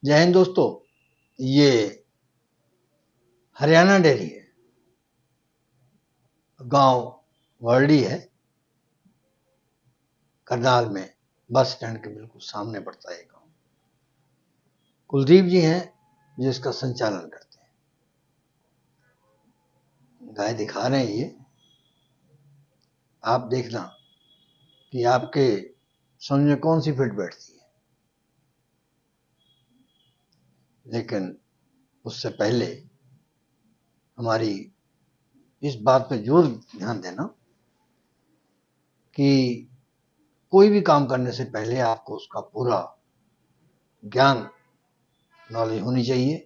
जय हिंद दोस्तों। ये हरियाणा डेयरी है, गांव वर्डी है, करनाल में बस स्टैंड के बिल्कुल सामने पड़ता है गांव। कुलदीप जी हैं जो इसका संचालन करते हैं। गाय दिखा रहे हैं, ये आप देखना कि आपके समझ में कौन सी फिट बैठती है। लेकिन उससे पहले हमारी इस बात पे जोर ध्यान देना कि कोई भी काम करने से पहले आपको उसका पूरा ज्ञान नॉलेज होनी चाहिए।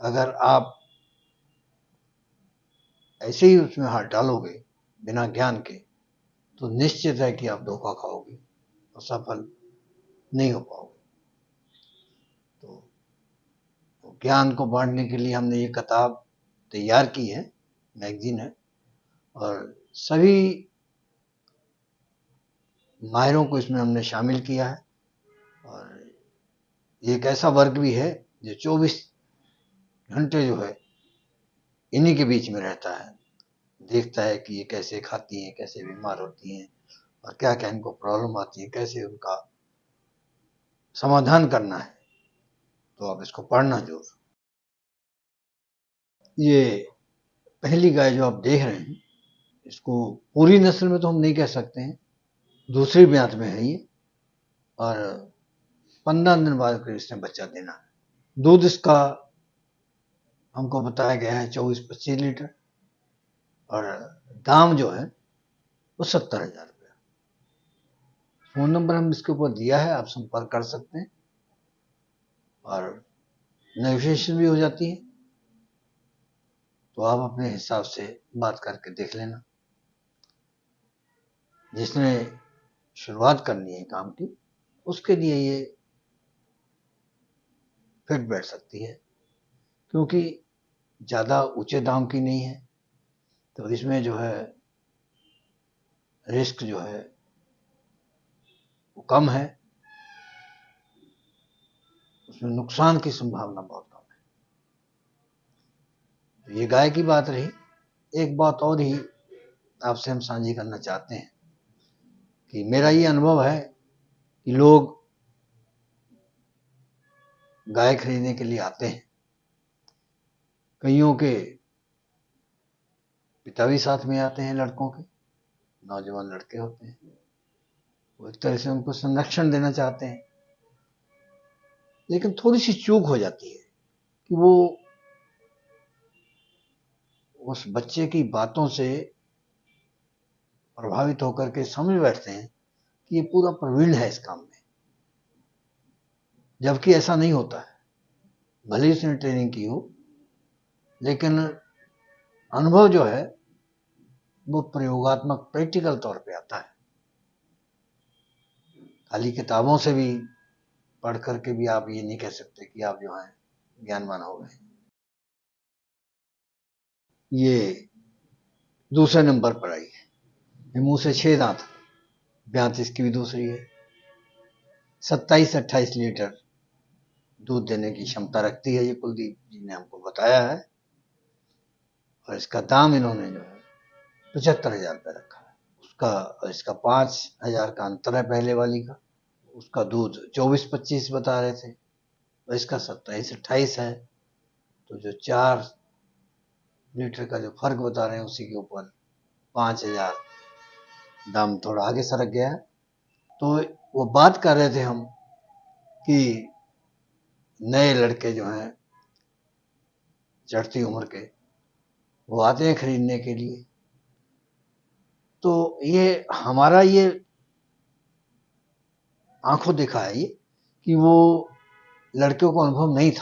अगर आप ऐसे ही उसमें हाथ डालोगे बिना ज्ञान के तो निश्चित है कि आप धोखा खाओगे और सफल नहीं हो पाओगे। तो ज्ञान को बांटने के लिए हमने ये किताब तैयार की है, मैगजीन है, और सभी माहिरों को इसमें हमने शामिल किया है। और ये एक ऐसा वर्ग भी है जो 24 घंटे जो है इन्हीं के बीच में रहता है, देखता है कि ये कैसे खाती हैं, कैसे बीमार होती हैं और क्या क्या इनको प्रॉब्लम आती है, कैसे उनका समाधान करना है। तो आप इसको पढ़ना जरूर। ये पहली गाय जो आप देख रहे हैं, इसको पूरी नस्ल में तो हम नहीं कह सकते हैं, दूसरी ब्यात में है ये, और 15 दिन बाद फिर इसने बच्चा देना है। दूध इसका हमको बताया गया है 24-25 लीटर, और दाम जो है वो 70,000 रुपया। फोन नंबर हम इसके ऊपर दिया है, आप संपर्क कर सकते हैं और नेगोशिएशन भी हो जाती है। तो आप अपने हिसाब से बात करके देख लेना। जिसने शुरुआत करनी है काम की, उसके लिए ये फिट बैठ सकती है, क्योंकि ज़्यादा ऊंचे दाम की नहीं है। तो इसमें जो है रिस्क जो है वो कम है, उसमें नुकसान की संभावना बहुत कम है। तो ये गाय की बात रही। एक बात और ही आपसे हम साझी करना चाहते हैं कि मेरा ये अनुभव है कि लोग गाय खरीदने के लिए आते हैं, कईयों के पिता भी साथ में आते हैं, लड़कों के, नौजवान लड़के होते हैं, वो एक तरह से उनको संरक्षण देना चाहते हैं। लेकिन थोड़ी सी चूक हो जाती है कि वो उस बच्चे की बातों से प्रभावित होकर के समझ बैठते हैं कि ये पूरा प्रवीण है इस काम में, जबकि ऐसा नहीं होता है। भले ही उसने ट्रेनिंग की हो, लेकिन अनुभव जो है वो प्रयोगात्मक प्रैक्टिकल तौर पे आता है। खाली किताबों से भी पढ़ करके भी आप ये नहीं कह सकते कि आप जो है ज्ञानवान हो गए। ये दूसरे नंबर पर आई है, मुंह से 6 दांत, 32 की भी दूसरी है, 27-28 लीटर दूध देने की क्षमता रखती है, ये कुलदीप जी ने हमको बताया है। और इसका दाम इन्होंने जो है 75,000 रुपये रखा है। उसका इसका 5,000 का अंतर है पहले वाली का। उसका दूध 24-25 बता रहे थे, और इसका 27-28 है। तो जो 4 लीटर का जो फर्क बता रहे हैं, उसी के ऊपर 5,000 दाम थोड़ा आगे सरक गया है। तो वो बात कर रहे थे हम कि नए लड़के जो हैं चढ़ती उम्र के, वो आते हैं खरीदने के लिए। तो ये हमारा ये आंखों देखा है ये कि वो लड़कियों को अनुभव नहीं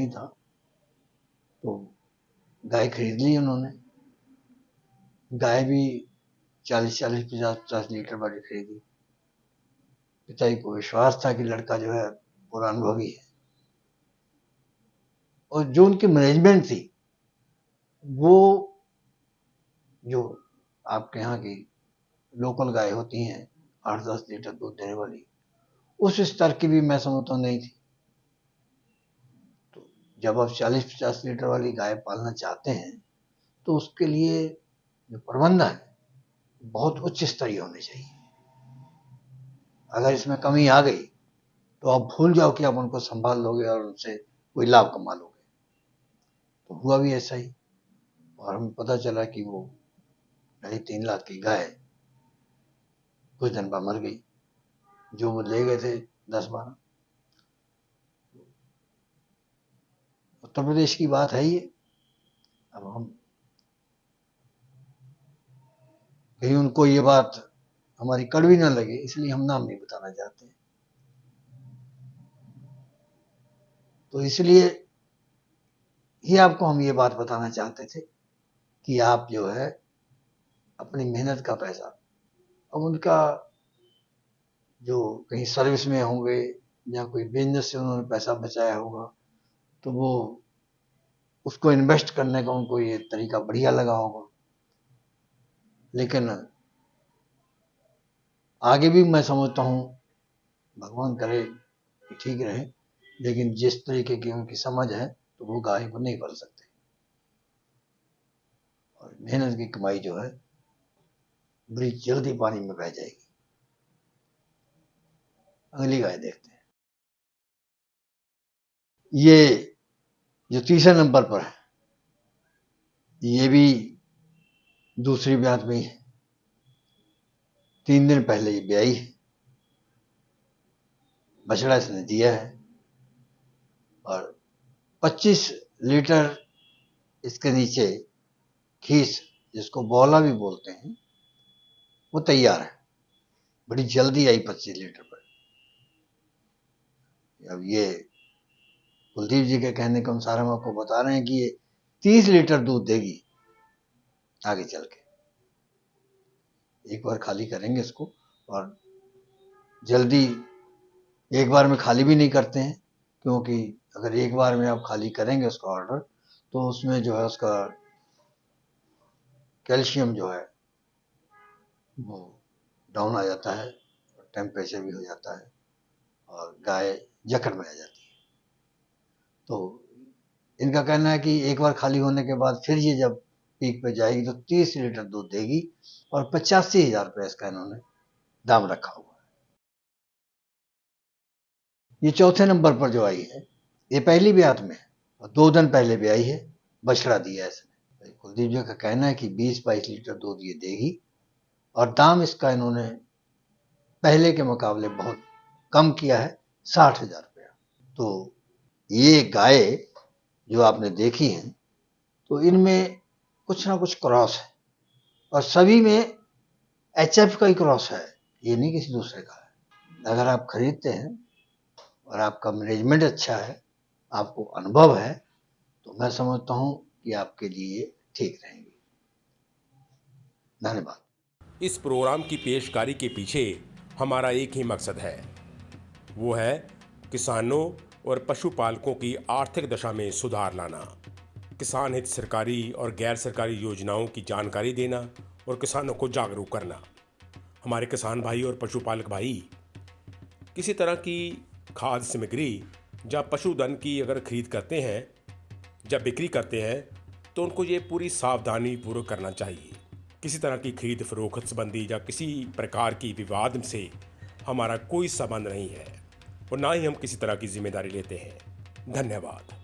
था, तो गाय खरीद ली उन्होंने। गाय भी 40-40, 50-50 लीटर वाली खरीदी। पिताजी को विश्वास था कि लड़का जो है पूरा अनुभवी है, और जो उनकी मैनेजमेंट थी, वो जो आपके यहाँ की लोकल गाय होती हैं 8-10 लीटर दूध देने वाली, उस स्तर की भी मैं समझता हूँ नहीं थी। तो जब आप 40-50 लीटर वाली गाय पालना चाहते हैं तो उसके लिए जो प्रबंध है बहुत उच्च स्तरीय होने चाहिए। अगर इसमें कमी आ गई तो आप भूल जाओ कि आप उनको संभाल लोगे और उनसे कोई लाभ कमा लोगे। तो हुआ भी ऐसा ही, और हमें पता चला कि वो 2.5-3 लाख की गाय कुछ दिन बाद मर गई, जो वो ले गए थे 10-12। उत्तर प्रदेश की बात है ये। अब हम कहीं उनको ये बात हमारी कड़वी ना लगे, इसलिए हम नाम नहीं बताना चाहते। तो इसलिए ही आपको हम ये बात बताना चाहते थे कि आप जो है अपनी मेहनत का पैसा, अब उनका जो कहीं सर्विस में होंगे या कोई बिजनेस से उन्होंने पैसा बचाया होगा, तो वो उसको इन्वेस्ट करने का उनको ये तरीका बढ़िया लगा होगा। लेकिन आगे भी मैं समझता हूँ, भगवान करे कि ठीक रहे, लेकिन जिस तरीके की उनकी समझ है तो वो गाय को नहीं पाल सकते, और मेहनत की कमाई जो है बड़ी जल्दी पानी में बह जाएगी। अगली गाय देखते हैं। ये जो तीसरे नंबर पर है, ये भी दूसरी ब्यात में ही है। 3 दिन पहले ये ब्याई है, बछड़ा इसने दिया है, और 25 लीटर इसके नीचे खीस, जिसको बौला भी बोलते हैं, वो तैयार है। बड़ी जल्दी आई 25 लीटर पर। अब ये कुलदीप जी के कहने के अनुसार हम आपको बता रहे हैं कि ये 30 लीटर दूध देगी आगे चल के। एक बार खाली करेंगे इसको, और जल्दी एक बार में खाली भी नहीं करते हैं, क्योंकि अगर एक बार में आप खाली करेंगे उसका ऑर्डर, तो उसमें जो है उसका कैल्शियम जो है वो डाउन आ जाता है, टेम्परेचर भी हो जाता है, और गाय जकड़ में आ जाती है। तो इनका कहना है कि एक बार खाली होने के बाद फिर ये जब पीक पे जाएगी तो 30 लीटर दूध देगी, और 85,000 रुपये इसका इन्होंने दाम रखा हुआ है। ये चौथे नंबर पर जो आई है, ये पहली ब्यात में है, और 2 दिन पहले भी आई है, बछड़ा दिया है इसने। कुलदीप जी का कहना है कि 20-22 लीटर दूध ये देगी, और दाम इसका इन्होंने पहले के मुकाबले बहुत कम किया है, 60,000 रुपया। तो ये गाय जो आपने देखी हैं, तो इनमें कुछ ना कुछ क्रॉस है, और सभी में HF का ही क्रॉस है, ये नहीं किसी दूसरे का है। अगर आप खरीदते हैं और आपका मैनेजमेंट अच्छा है, आपको अनुभव है, तो मैं समझता हूं कि आपके लिए ठीक रहेंगे। धन्यवाद। इस प्रोग्राम की पेशकारी के पीछे हमारा एक ही मकसद है, वो है किसानों और पशुपालकों की आर्थिक दशा में सुधार लाना, किसान हित सरकारी और गैर सरकारी योजनाओं की जानकारी देना और किसानों को जागरूक करना। हमारे किसान भाई और पशुपालक भाई किसी तरह की खाद्य सामग्री या पशुधन की अगर खरीद करते हैं, जब बिक्री करते हैं, तो उनको ये पूरी सावधानी पूर्वक करना चाहिए। किसी तरह की खरीद फरोख्त संबंधी या किसी प्रकार की विवाद से हमारा कोई संबंध नहीं है, और ना ही हम किसी तरह की जिम्मेदारी लेते हैं। धन्यवाद।